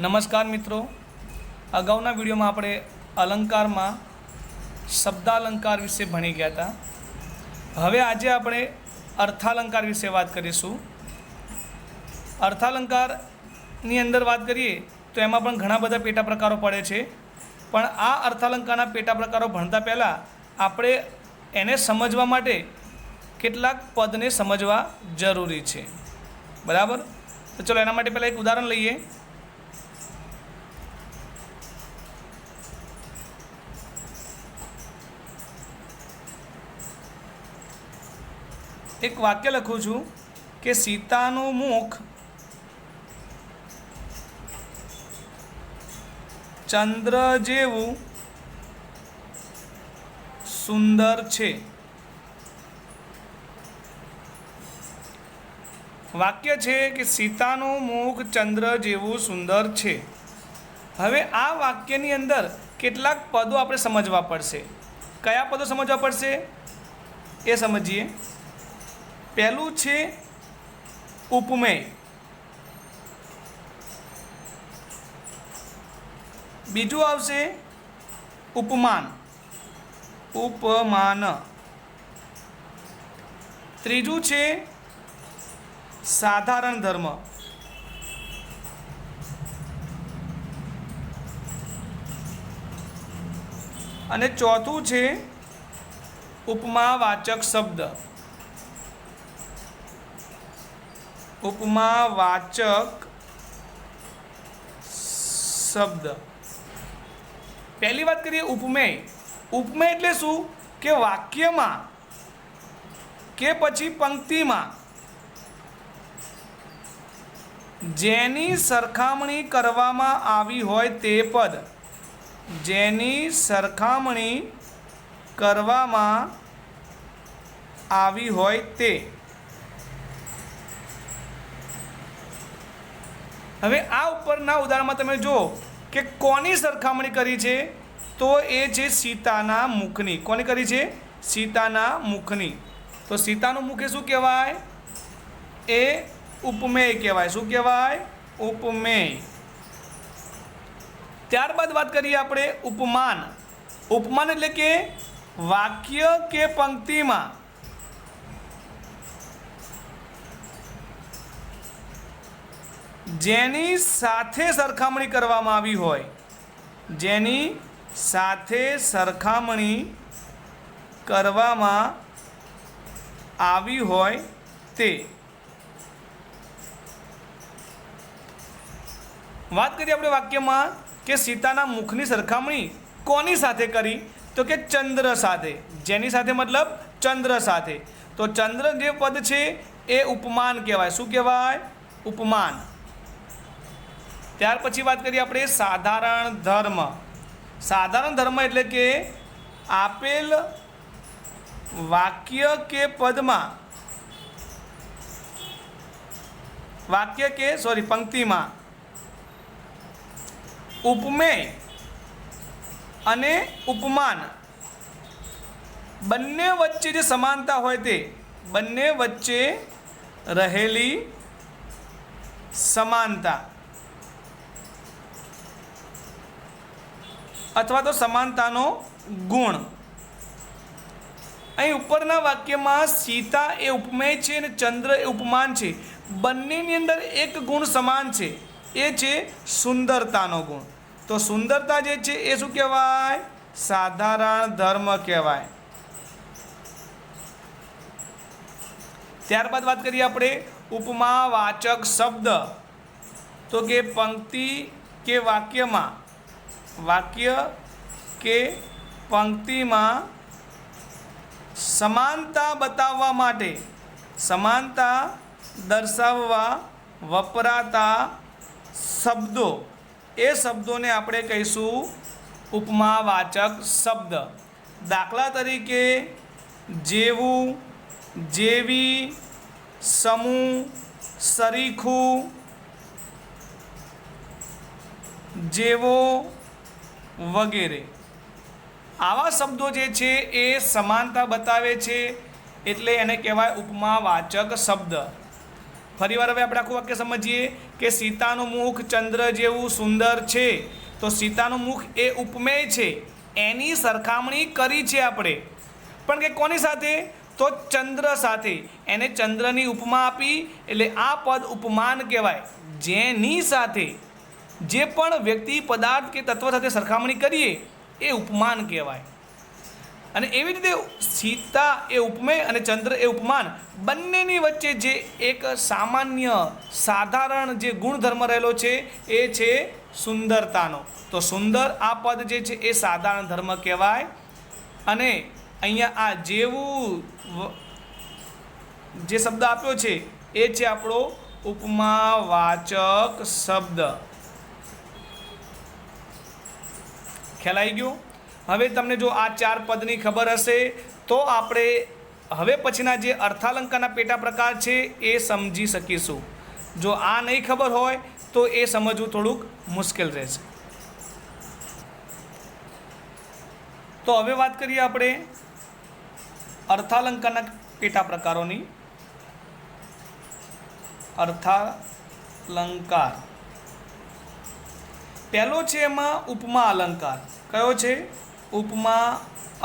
નમસ્કાર મિત્રો, અગાઉના વિડીયોમાં આપણે અલંકારમાં શબ્દાલંકાર વિશે ભણી ગયા હતા. હવે આજે આપણે અર્થાલંકાર વિશે વાત કરીશું. અર્થાલંકારની અંદર વાત કરીએ તો એમાં પણ ઘણા બધા પેટા પ્રકારો પડે છે. પણ આ અર્થાલંકારના પેટા પ્રકારો ભણતા પહેલાં આપણે એને સમજવા માટે કેટલાક પદને સમજવા જરૂરી છે. બરાબર? તો ચલો એના માટે પહેલાં એક ઉદાહરણ લઈએ. એક વાક્ય લખું છું કે સીતાનું મુખ ચંદ્ર જેવું સુંદર છે. વાક્ય છે કે સીતાનું મુખ ચંદ્ર જેવું સુંદર છે. હવે આ વાક્યની અંદર કેટલાક પદો આપણે સમજવા પડશે. કયા પદો સમજવા પડશે એ સમજીએ. પહેલું છે ઉપમેય, બીજું આવશે ઉપમાન, ઉપમાન, ત્રીજું છે સાધારણ ધર્મ, અને ચોથું છે ઉપમાવાચક શબ્દ. ઉપમાવાચક શબ્દ. પહેલી વાત કરીએ ઉપમેય. ઉપમેય એટલે શું કે વાક્યમાં કે પછી પંક્તિમાં જેની સરખામણી કરવામાં આવી હોય તે પદ, જેની સરખામણી કરવામાં આવી હોય તે. હવે આ ઉપરના ઉદાહરણમાં તમે જુઓ કે કોની સરખામણી કરી છે, તો એ છે સીતાના મુખની. કોની કરી છે? સીતાના મુખની. તો સીતાનું મુખ એ શું કહેવાય? એ ઉપમેય કહેવાય. શું કહેવાય? ઉપમેય. ત્યારબાદ વાત કરીએ આપણે ઉપમાન. ઉપમાન એટલે કે વાક્ય કે પંક્તિમાં જેની સાથે સરખામણી કરવામાં આવી હોય, જેની સાથે સરખામણી કરવામાં આવી હોય તે. વાત કરીએ આપણે વાક્યમાં કે સીતાના મુખની સરખામણી કોની સાથે કરી, તો કે ચંદ્ર સાથે. જેની સાથે મતલબ ચંદ્ર સાથે. તો ચંદ્ર જે પદ છે એ ઉપમાન કહેવાય. શું કહેવાય? ઉપમાન. ત્યાર પછી વાત કરીએ આપણે સાધારણ ધર્મ. સાધારણ ધર્મ એટલે કે આપેલ વાક્ય કે પદમાં, પંક્તિમાં ઉપમેય અને ઉપમાન બંને વચ્ચે જે સમાનતા હોય તે, બંને વચ્ચે રહેલી સમાનતા અથવા તો સમાનતાનો ગુણ. અહીં ઉપરના વાક્યમાં સીતા એ ઉપમેય છે અને ચંદ્ર એ ઉપમાન છે. બંનેની અંદર એક ગુણ સમાન છે, એ છે સુંદરતાનો ગુણ. તો સુંદરતા જે છે એ શું કહેવાય? સાધારણ ધર્મ કહેવાય. ત્યારબાદ વાત કરીએ આપણે ઉપમાવાચક શબ્દ. તો કે પંક્તિ કે વાક્યમાં, વાક્ય કે પંક્તિમાં સમાનતા બતાવવા માટે, સમાનતા દર્શાવવા વપરાતા શબ્દો, એ શબ્દોને આપણે કહીશું ઉપમાવાચક શબ્દ. દાખલા તરીકે જેવું, જેવી, સમૂહ, સરીખું, જેવો વગેરે. આવા શબ્દો જે છે એ સમાનતા બતાવે છે, એટલે એને કહેવાય ઉપમાવાચક શબ્દ. ફરીવાર હવે આપણે આખું વાક્ય સમજીએ કે સીતાનું મુખ ચંદ્ર જેવું સુંદર છે, તો સીતાનું મુખ એ ઉપમેય છે, એની સરખામણી કરી છે આપણે, પણ કે કોની સાથે? તો ચંદ્ર સાથે. એને ચંદ્રની ઉપમા આપી એટલે આ પદ ઉપમાન કહેવાય. જેની સાથે જે પણ વ્યક્તિ, પદાર્થ કે તત્વ સાથે સરખામણી કરીએ એ ઉપમાન કહેવાય. અને એવી રીતે સીતા એ ઉપમેય અને ચંદ્ર એ ઉપમાન, બંનેની વચ્ચે જે એક સામાન્ય સાધારણ જે ગુણધર્મ રહેલો છે એ છે સુંદરતાનો. તો સુંદર આ પદ જે છે એ સાધારણ ધર્મ કહેવાય. અને અહીંયા આ જેવું જે શબ્દ આપ્યો છે એ છે આપણો ઉપમાવાચક શબ્દ. ખ્યાલ આવી ગયો? હવે તમને જો આ 4 પદની ખબર હશે તો આપણે હવે પછીના જે અર્થાલંકારના પેટા પ્રકાર છે એ સમજી શકીશું. જો આ નહીં ખબર હોય તો એ સમજવું થોડુંક મુશ્કેલ રહેશે. તો હવે વાત કરીએ આપણે અર્થાલંકારના પેટા પ્રકારોની. અર્થાલંકાર પહેલો છે એમાં ઉપમા અલંકાર. કયો છે? ઉપમા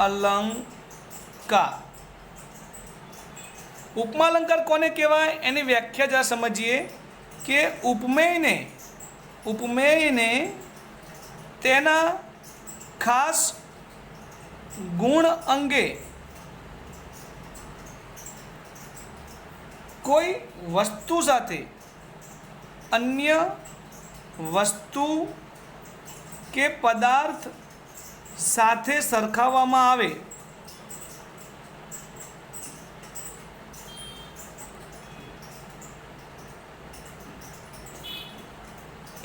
અલંકાર. ઉપમા અલંકાર કોને કહેવાય એની વ્યાખ્યા જરા સમજીએ કે ઉપમેયને તેના ખાસ ગુણ અંગે કોઈ વસ્તુ સાથે અન્ય વસ્તુ કે પદાર્થ સાથે સરખાવવામાં આવે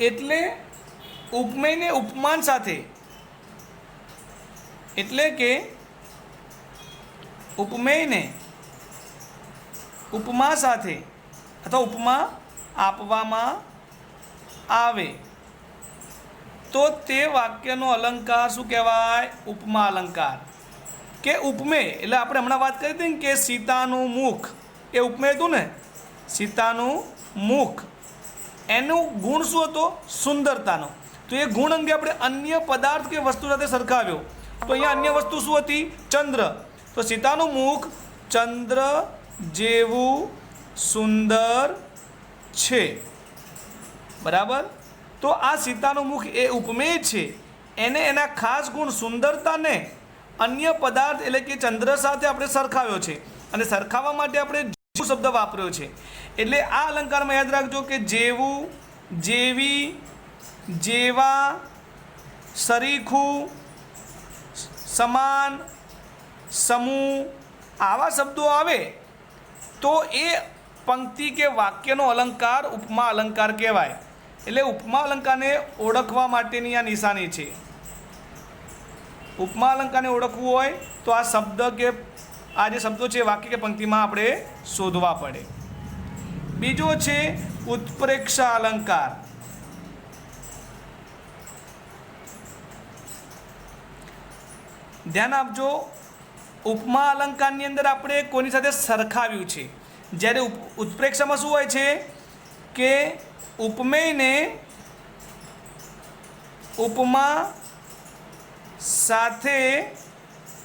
એટલે ઉપમેયને ઉપમાન સાથે, એટલે કે ઉપમેયને ઉપમા સાથે અથવા ઉપમા આપવામાં આવે તો તે વાક્યનો અલંકાર શું કહેવાય? ઉપમા અલંકાર. કે ઉપમેય એટલે આપણે હમણાં વાત કરી હતી ને કે સીતાનું મુખ એ ઉપમેય હતું ને. સીતાનું મુખ એનું ગુણ શું હતો? સુંદરતાનો. તો એ ગુણ અંગે આપણે અન્ય પદાર્થ કે વસ્તુ સાથે સરખાવ્યો. તો અહીંયા અન્ય વસ્તુ શું હતી? ચંદ્ર. તો સીતાનું મુખ ચંદ્ર જેવું સુંદર છે. બરાબર. તો આ સીતાનું મુખ એ ઉપમેય છે, એને એના ખાસ ગુણ સુંદરતાને અન્ય પદાર્થ એટલે કે ચંદ્ર સાથે આપણે સરખાવ્યો છે. અને સરખાવવા માટે આપણે જેવું શબ્દ વાપર્યો છે. એટલે આ અલંકારમાં યાદ રાખજો કે જેવું, જેવી, જેવા, સરીખું, સમાન, સમૂહ આવા શબ્દો આવે તો એ પંક્તિ કે વાક્યનો અલંકાર ઉપમા અલંકાર કહેવાય. એટલે ઉપમા અલંકારને ઓળખવા માટેની આ નિશાની છે. ઉપમા અલંકારને ઓળખવું હોય તો આ શબ્દ કે આ જે શબ્દો છે વાક્ય કે પંક્તિમાં આપણે શોધવા પડે. બીજો છે ઉત્પ્રેક્ષા અલંકાર. ધ્યાન આપજો, ઉપમા અલંકારની અંદર આપણે કોની સાથે સરખાવ્યું છે. જ્યારે ઉત્પ્રેક્ષામાં શું હોય છે કે ઉપમેયને ઉપમા સાથે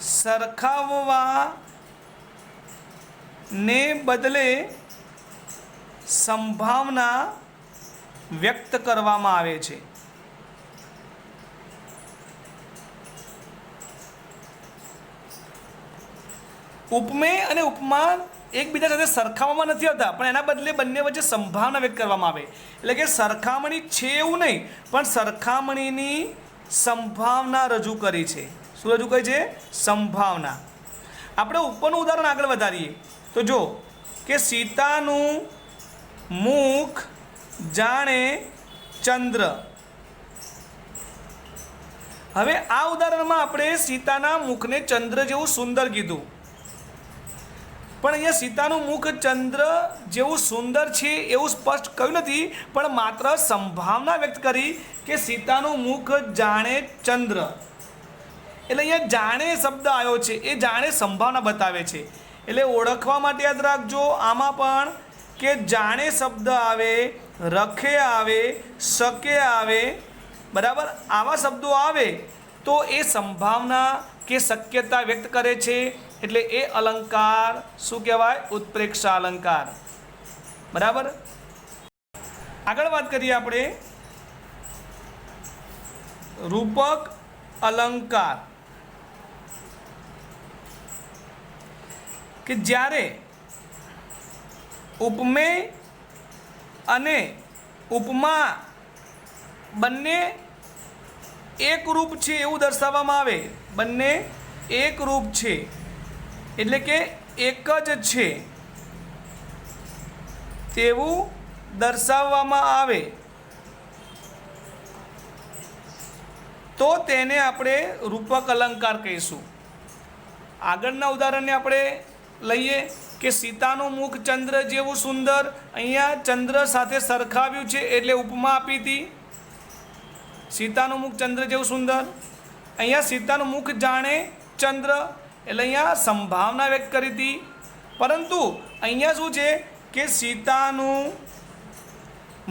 સરખાવવાને બદલે સંભાવના વ્યક્ત કરવામાં આવે છે. ઉપમેય અને ઉપમા એકબીજા સાથે સરખાવવામાં નથી આવતા, પણ એના બદલે બંને વચ્ચે સંભાવના વ્યક્ત કરવામાં આવે. એટલે કે સરખામણી છે એવું નહીં, પણ સરખામણીની સંભાવના રજૂ કરી છે. શું રજૂ કરી છે? સંભાવના. આપણે ઉપરનું ઉદાહરણ આગળ વધારીએ તો જો કે સીતાનું મુખ જાણે ચંદ્ર. હવે આ ઉદાહરણમાં આપણે સીતાના મુખને ચંદ્ર જેવું સુંદર કીધું, પણ અહીંયા સીતાનું મુખ ચંદ્ર જેવું સુંદર છે એવું સ્પષ્ટ કહ્યું નથી, પણ માત્ર સંભાવના વ્યક્ત કરી કે સીતાનું મુખ જાણે ચંદ્ર. એટલે અહીંયા જાણે શબ્દ આવ્યો છે, એ જાણે સંભાવના બતાવે છે. એટલે ઓળખવા માટે યાદ રાખજો આમાં પણ કે જાણે શબ્દ આવે રખે આવે, શકે આવે, બરાબર, આવા શબ્દો આવે તો એ સંભાવના કે શક્યતા વ્યક્ત કરે છે, એટલે એ અલંકાર શું કહેવાય? ઉત્પ્રેક્ષા અલંકાર. બરાબર. આગળ વાત કરીએ આપણે રૂપક અલંકાર, કે જ્યારે ઉપમેય અને ઉપમા બંને એકરૂપ છે એવું દર્શાવવામાં આવે. બંને એકરૂપ છે એટલે કે એક જ છે તેવું દર્શાવવામાં આવે તો તેને આપણે રૂપક અલંકાર કહીશું. આગળના ઉદાહરણને આપણે લઈએ કે સીતાનું મુખ ચંદ્ર જેવું સુંદર. અહીંયા ચંદ્ર સાથે સરખાવ્યું છે એટલે ઉપમા આપી હતી. સીતાનું મુખ ચંદ્ર જેવું સુંદર. અહીંયા સીતાનું મુખ જાણે ચંદ્ર એટલે અહીંયા સંભાવના વ્યક્ત કરી હતી. પરંતુ અહીંયા શું છે કે સીતાનું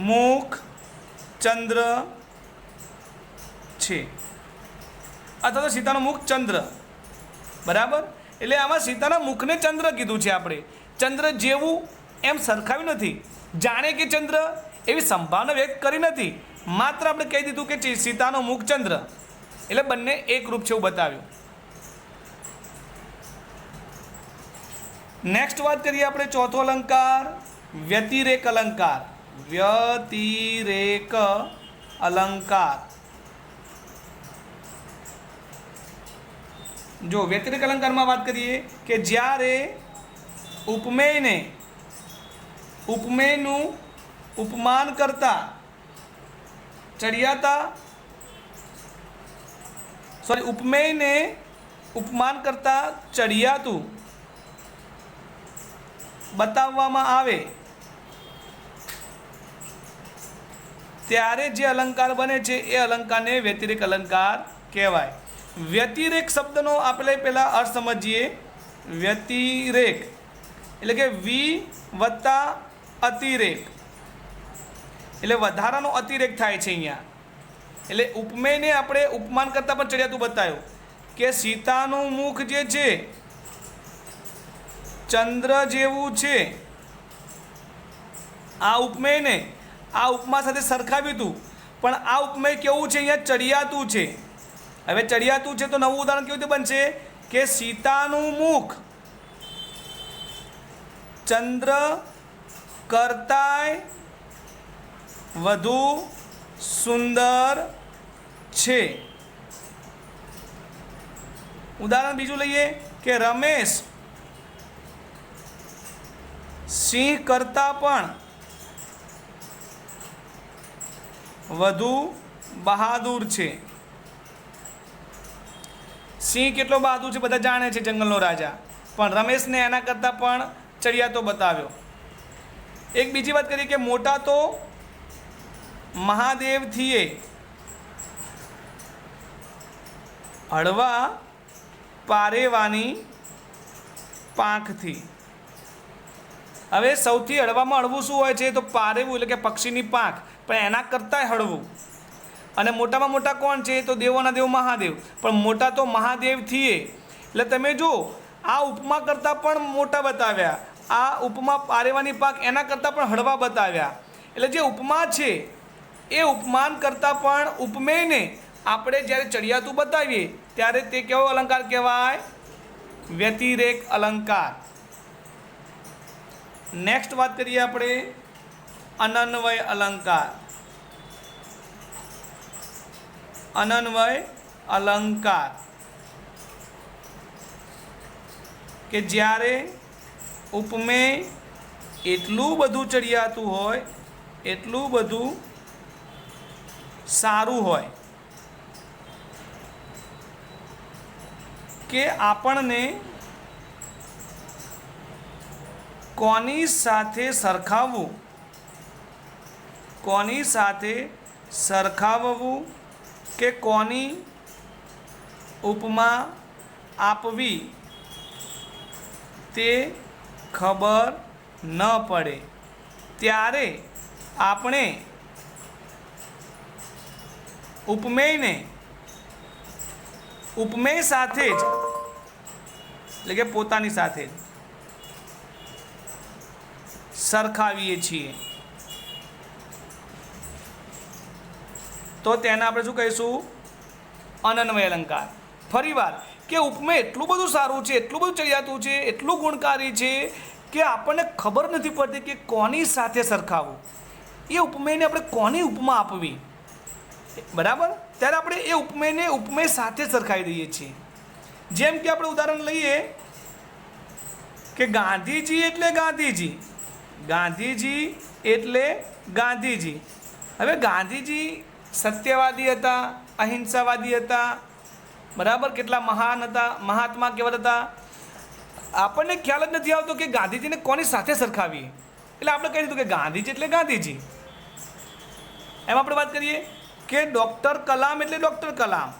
મુખ ચંદ્ર છે અથવા તો સીતાનું મુખ ચંદ્ર. બરાબર. એટલે આમાં સીતાના મુખને ચંદ્ર કીધું છે આપણે. ચંદ્ર જેવું એમ સરખાવ્યું નથી. જાણે કે ચંદ્ર એવી સંભાવના વ્યક્ત કરી નથી. માત્ર આપણે કહી દીધું કે સીતાનું મુખ ચંદ્ર એટલે બંને એકરૂપ છે એવું બતાવ્યું. નેક્સ્ટ વાત કરીએ આપણે ચોથો અલંકાર વ્યતિરેક અલંકાર. વ્યતિરેક અલંકાર. જો વ્યતિરેક અલંકારમાં વાત કરીએ કે જ્યારે ઉપમેયનું ઉપમાન કરતા ઉપમેયને ઉપમાન કરતા ચડિયાતું બતાવવામાં આવે ત્યારે જે અલંકાર બને છે એ અલંકારને વ્યતિરેક અલંકાર કહેવાય. વ્યતિરેક શબ્દનો આપણે પહેલાં અર્થ સમજીએ. વ્યતિરેક એટલે કે વી વત્તા અતિરેક એટલે વધારાનો અતિરેક થાય છે અહીંયા. એટલે ઉપમેયને આપણે ઉપમાન કરતાં પણ ચડિયાતું બતાવ્યું કે સીતાનું મુખ જે છે ચંદ્ર જેવું છે. આ ઉપમેયને આ ઉપમા સાથે સરખાવ્યું હતું પણ આ ઉપમેય કેવું છે? અહીંયા ચડિયાતું છે. હવે ચડિયાતું છે તો નવું ઉદાહરણ કેવું રીતે બનશે કે સીતાનું મુખ ચંદ્ર કરતાંય વધુ સુંદર છે. ઉદાહરણ બીજું લઈએ કે રમેશ સિંહ કરતાં પણ વધુ બહાદુર છે. સિંહ કેટલો બહાદુર છે બધા જાણે છે, જંગલનો રાજા. પણ રમેશને એના કરતાં પણ ચડિયાતો બતાવ્યો. એક બીજી વાત કરીએ કે મોટા તો મહાદેવથીએ હળવા પારેવાની પાંખથી. હવે સૌથી હળવામાં હળવું શું હોય છે? તો પારેવું એટલે કે પક્ષીની પાંખ, પણ એના કરતાંય હળવું. અને મોટામાં મોટા કોણ છે? તો દેવોના દેવ મહાદેવ. પણ મોટા તો મહાદેવથીએ. એટલે તમે જો આ ઉપમા કરતાં પણ મોટા બતાવ્યા, આ ઉપમા પારેવાની પાંખ એના કરતાં પણ હળવા બતાવ્યા. એટલે જે ઉપમા છે એ ઉપમાન કરતાં પણ ઉપમેયને આપણે જ્યારે ચડિયાતું બતાવીએ ત્યારે તે કેવો અલંકાર કહેવાય? વ્યતિરેક અલંકાર. નેક્સ્ટ વાત કરીએ આપણે અનન્વય અલંકાર. અનન્વય અલંકાર કે જ્યારે ઉપમેય એટલું બધું ચડિયાતું હોય, એટલું બધું સારું હોય કે આપણને કોની સાથે સરખાવવું કે કોની ઉપમા આપવી તે ખબર ન પડે ત્યારે આપણે ઉપમેયને ઉપમેય સાથે જ એટલે કે પોતાની સાથે જ સરખાવીએ છીએ તો તેને આપણે શું કહીશું અનન્વય અલંકાર. ફરીવાર કે ઉપમેય એટલું બધું સારું છે, એટલું બધું ચડિયાતું છે, એટલું ગુણકારી છે કે આપણને ખબર નથી પડતી કે કોની સાથે સરખાવવું, એ ઉપમેયને આપણે કોની ઉપમા આપવી. બરાબર, ત્યારે આપણે એ ઉપમેયને ઉપમેય સાથે સરખાવી દઈએ છીએ. જેમ કે આપણે ઉદાહરણ લઈએ કે ગાંધીજી એટલે ગાંધીજી, ગાંધીજી એટલે ગાંધીજી. હવે ગાંધીજી સત્યવાદી હતા, અહિંસાવાદી હતા, બરાબર, કેટલા મહાન હતા, મહાત્મા કેવા હતા. આપણને ખ્યાલ જ નથી આવતો કે ગાંધીજીને કોની સાથે સરખાવીએ. એટલે આપણે કહી દીધું કે ગાંધીજી એટલે ગાંધીજી. એમ આપણે વાત કરીએ કે ડૉક્ટર કલામ એટલે ડૉક્ટર કલામ.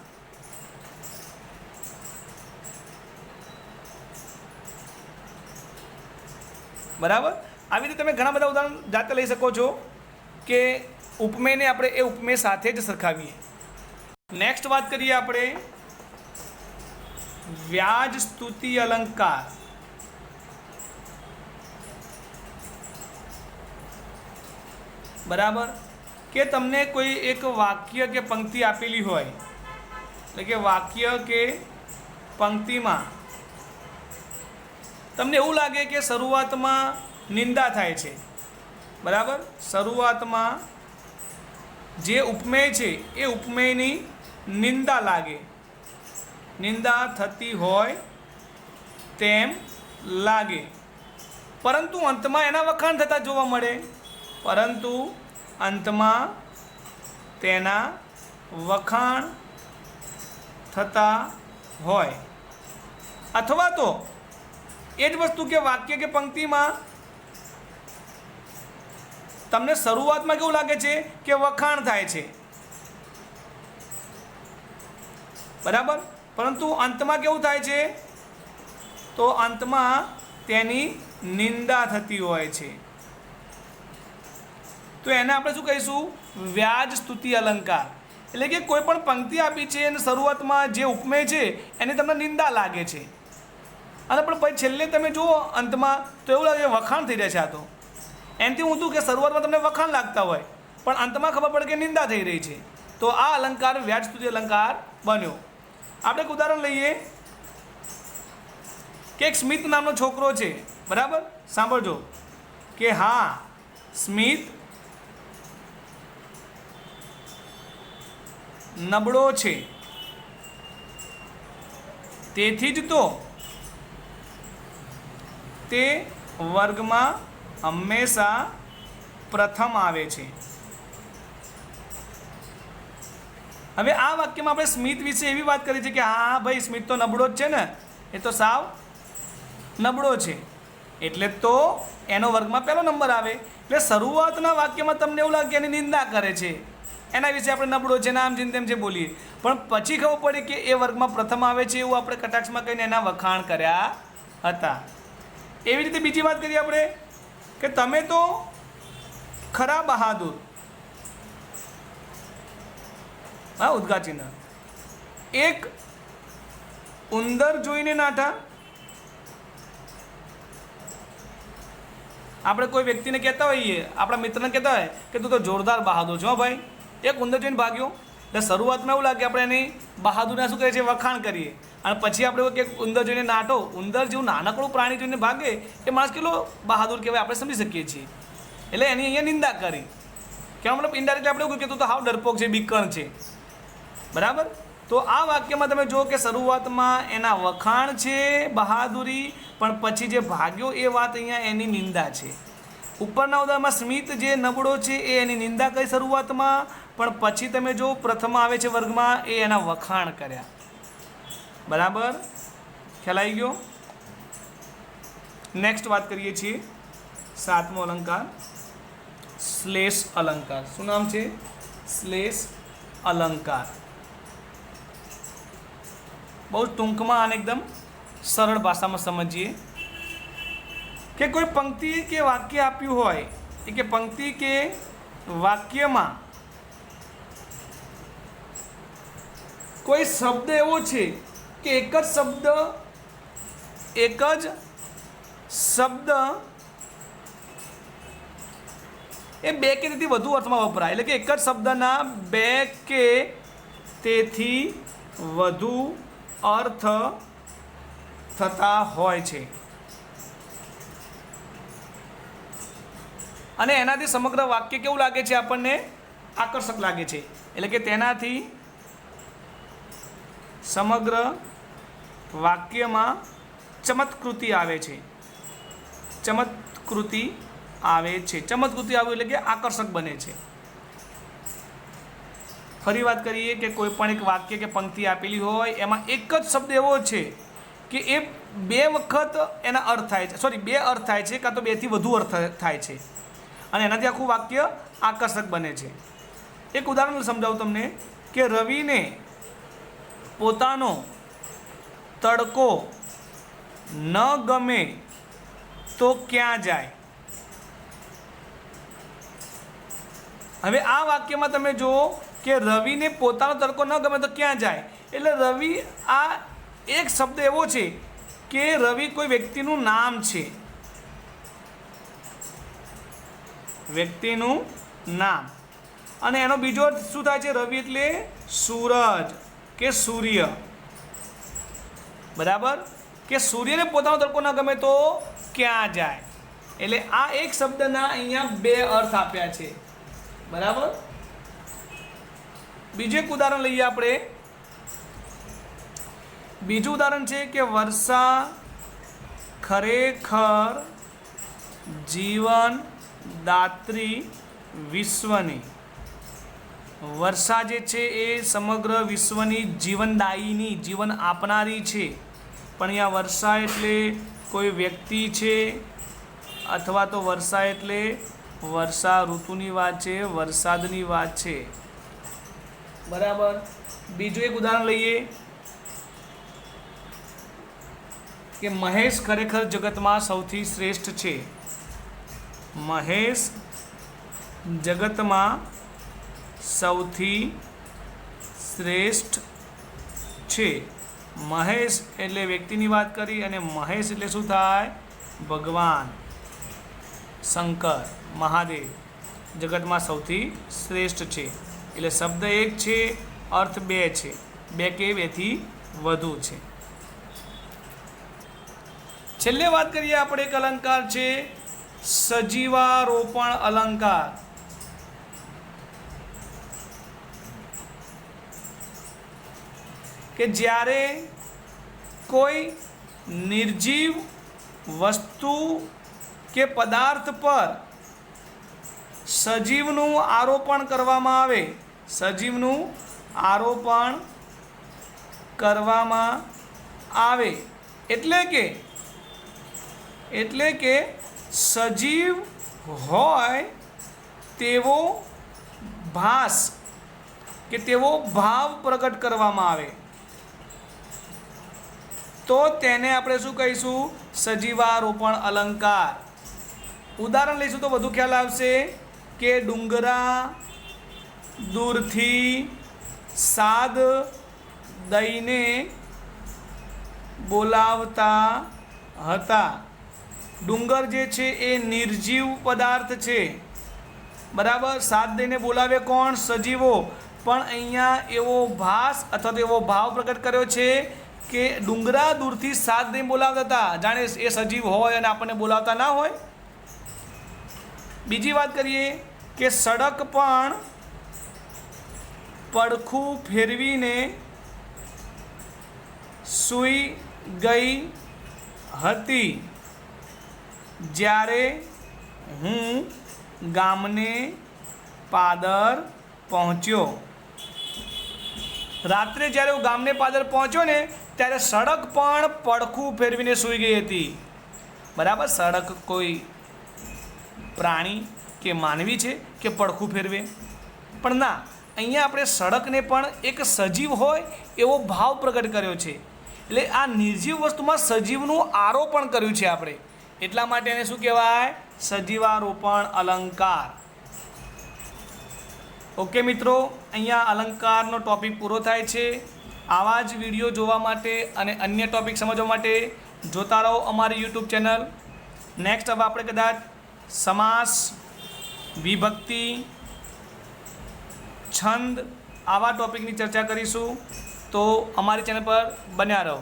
બરાબર, આવી રીતે તમે ઘણા બધા ઉદાહરણ જાતે લઈ શકો છો કે ઉપમેયને આપણે એ ઉપમેય સાથે જ સરખાવીએ. નેક્સ્ટ વાત કરીએ આપણે વ્યાજ સ્તુતિ અલંકાર. બરાબર, કે તમને કોઈ એક વાક્ય કે પંક્તિ આપેલી હોય, એટલે કે વાક્ય કે પંક્તિમાં તમને એવું લાગે કે શરૂઆતમાં નિંદા થાય છે. બરાબર, શરૂઆતમાં જે ઉપમેય છે એ ઉપમેયની નિંદા લાગે, નિંદા થતી હોય તેમ લાગે, પરંતુ અંતમાં એના વખાણ થતા જોવા મળે, પરંતુ અંતમાં તેના વખાણ થતા હોય. અથવા તો એ જ વસ્તુ કે વાક્ય કે પંક્તિમાં તમને શરૂઆતમાં કેવું લાગે છે કે વખાણ થાય છે, બરાબર, પરંતુ અંતમાં કેવું થાય છે, તો અંતમાં તેની નિંદા થતી હોય છે. તો એને આપણે શું કહીશું? વ્યાજ સ્તુતિ અલંકાર. એટલે કે કોઈ પણ પંક્તિ આપી છે અને શરૂઆતમાં જે ઉપમેય છે એની તમને નિંદા લાગે છે, અને પણ પછી છેલ્લે તમે જુઓ અંતમાં તો એવું લાગે વખાણ થઈ રહ્યા છે. આ તો એનાથી ઊંધું કે શરૂઆતમાં તમને વખાણ લાગતા હોય પણ અંતમાં ખબર પડે કે નિંદા થઈ રહી છે, તો આ અલંકાર વ્યાજ સ્તુતિ અલંકાર બન્યો. આપણે એક ઉદાહરણ લઈએ કે એક સ્મિત નામનો છોકરો છે, બરાબર, સાંભળજો કે હા સ્મિત નબળો છે, તેથી જ તો તે વર્ગમાં હંમેશા પ્રથમ આવે છે. હવે આ વાક્યમાં આપણે સ્મિત વિશે એવી વાત કરી છે કે હા ભાઈ સ્મિત તો નબળો જ છે ને, એ તો સાવ નબળો છે, એટલે તો એનો વર્ગમાં પહેલો નંબર આવે. એટલે શરૂઆતના વાક્યમાં તમને એવું લાગે એની નિંદા કરે છે, એના વિશે આપણે નબળો છે નામ જેમ તેમ જે બોલીએ, પણ પછી ખબર પડે કે એ વર્ગમાં પ્રથમ આવે છે એવું આપણે કટાક્ષમાં કહીને એના વખાણ કર્યા હતા. એવી રીતે બીજી વાત કરીએ આપણે કે તમે તો ખરા બહાદુર. હા, ઉદ્ગાર ચિહ્ન. એક ઉંદર જોઈને નાઠા. આપણે કોઈ વ્યક્તિને કહેતા હોઈએ, આપણા મિત્રને કહેતા હોય કે તું તો જોરદાર બહાદુર છો ભાઈ, એક ઉંદર જોઈને ભાગ્યો. એટલે શરૂઆતમાં એવું લાગે આપણે એની બહાદુરના શું કરીએ છીએ, વખાણ કરીએ, અને પછી આપણે કે ઉંદર જોઈને નાટો, ઉંદર જેવું નાનકડું પ્રાણી જોઈને ભાગે એ માણસ કેટલો બહાદુર કહેવાય આપણે સમજી શકીએ છીએ. એટલે એની અહીંયા નિંદા કરી કે મતલબ ઇનડાયરેક્ટલી આપણે એવું કહ્યું કે તું તો હાવ ડરપોક છે, બીકણ છે. બરાબર, તો આ વાક્યમાં તમે જુઓ કે શરૂઆતમાં એના વખાણ છે, બહાદુરી, પણ પછી જે ભાગ્યો એ વાત અહીંયા એની નિંદા છે. ઉપરના ઉદાહરણમાં સ્મિત જે નબળો છે એ એની નિંદા કરી શરૂઆતમાં, પણ પછી તમે જો પ્રથમ આવે છે વર્ગમાં એ એના વખાણ કર્યા. બરાબર, ખ્યાલ આવી ગયો? નેક્સ્ટ વાત કરીએ છીએ સાતમો અલંકાર, શ્લેષ અલંકાર. શું નામ છે? શ્લેષ અલંકાર. બહુ ટૂંકમાં અને એકદમ સરળ ભાષામાં સમજીએ કે કોઈ પંક્તિ કે વાક્ય આપ્યું હોય, એ કે પંક્તિ કે વાક્યમાં કોઈ શબ્દ એવો છે કે એક જ શબ્દ એ બે કે તેથી વધુ અર્થમાં વપરાય, એટલે કે એક જ શબ્દના બે કે તેથી વધુ અર્થ થતા હોય છે અને એનાથી સમગ્ર વાક્ય કેવું લાગે છે, આપણને આકર્ષક લાગે છે, એટલે કે તેનાથી સમગ્ર વાક્યમાં ચમત્કૃતિ આવે છે, ચમત્કૃતિ આવે એટલે કે આકર્ષક બને છે. ફરી વાત કરીએ કે કોઈ પણ એક વાક્ય કે પંક્તિ આપેલી હોય એમાં એક જ શબ્દ એવો છે કે એ બે વખત એના અર્થ થાય છે, બે અર્થ થાય છે કાં તો બેથી વધુ અર્થ થાય છે અને એનાથી આખું વાક્ય આકર્ષક બને છે. એક ઉદાહરણ સમજાવું તમને કે રવિને પોતાનો તડકો ન ગમે તો ક્યાં જાય. હવે આ વાક્યમાં તમે જુઓ કે રવિને પોતાનો તડકો ન ગમે તો ક્યાં જાય, એટલે રવિ આ એક શબ્દ એવો છે કે રવિ કોઈ વ્યક્તિનું નામ છે, વ્યક્તિનું નામ, અને એનો બીજો અર્થ શું થાય છે, રવિ એટલે સૂરજ કે સૂર્ય, બરાબર, કે સૂર્યને પોતાનો તડકો ન ગમે તો ક્યાં જાય, એટલે આ એક શબ્દના અહીંયા બે અર્થ આપ્યા છે, બરાબર. બીજું એક ઉદાહરણ લઈએ આપણે. બીજું ઉદાહરણ છે કે વર્ષા ખરેખર જીવનદાત્રી વિશ્વની. વર્ષા જે છે એ સમગ્ર વિશ્વની જીવનદાયીની, જીવન આપનારી છે, પણ અહીંયા વર્ષા એટલે કોઈ વ્યક્તિ છે અથવા તો વર્ષા એટલે વર્ષા ઋતુની વાત છે, વરસાદની વાત છે, બરાબર. બીજું એક ઉદાહરણ લઈએ કે મહેશ ખરેખર જગતમાં સૌથી શ્રેષ્ઠ છે. મહેશ જગતમાં સૌથી શ્રેષ્ઠ છે. મહેશ એટલે વ્યક્તિની વાત કરી અને મહેશ એટલે શું થાય, ભગવાન શંકર મહાદેવ જગતમાં સૌથી શ્રેષ્ઠ છે, એટલે શબ્દ એક છે, અર્થ બે છે, બે કે બેથી વધુ છે. છેલ્લે વાત કરીએ આપણે એક અલંકાર છે સજીવારોપણ અલંકાર. કે જ્યારે કોઈ નિર્જીવ વસ્તુ કે પદાર્થ પર સજીવનું આરોપણ કરવામાં આવે, સજીવનું આરોપણ કરવામાં આવે એટલે કે સજીવ હોય તેવો ભાસ કે તેવો ભાવ પ્રગટ કરવામાં આવે તો તેને આપણે શું કહીશું, સજીવારોપણ અલંકાર. ઉદાહરણ લઈશું તો વધુ ખ્યાલ આવશે કે ડુંગરા દૂરથી સાદ દઈને બોલાવતા હતા. ડુંગર જે છે એ નિર્જીવ પદાર્થ છે, બરાબર. સાદ દઈને બોલાવે કોણ, સજીવો, પણ અહીંયા એવો ભાસ અથવા તો એવો ભાવ પ્રગટ કર્યો છે કે ડુંગરા દૂરથી સાદ દઈને બોલાવતા હતા, જાણે એ સજીવ હોય અને આપણને બોલાવતા ના હોય. બીજી વાત કરીએ કે સડક પણ પડખું ફેરવીને સૂઈ ગઈ હતી જ્યારે હું ગામને પાદર પહોંચ્યો. રાત્રે જ્યારે હું ગામને પાદર પહોંચ્યો ને ત્યારે સડક પણ પડખું ફેરવીને સૂઈ ગઈ હતી, બરાબર. સડક કોઈ પ્રાણી કે માનવી છે કે પડખું ફેરવે, પણ ના, અહીંયા આપણે સડકને પણ એક સજીવ હોય એવો ભાવ પ્રગટ કર્યો છે, એટલે આ નિર્જીવ વસ્તુમાં સજીવનું આરોપણ કર્યું છે આપણે, એટલા માટે એને શું કહેવાય, સજીવારોપણ અલંકાર. ઓકે મિત્રો, અહીંયા અલંકારનો ટૉપિક પૂરો થાય છે. આવા જ વિડીયો જોવા માટે અને અન્ય ટૉપિક સમજવા માટે જોતા રહો અમારી યુટ્યુબ ચેનલ. નેક્સ્ટ હવે આપણે કદાચ સમાસ, વિભક્તિ, છંદ આવા ટૉપિકની ચર્ચા કરીશું. તો અમારી ચેનલ પર બન્યા રહો.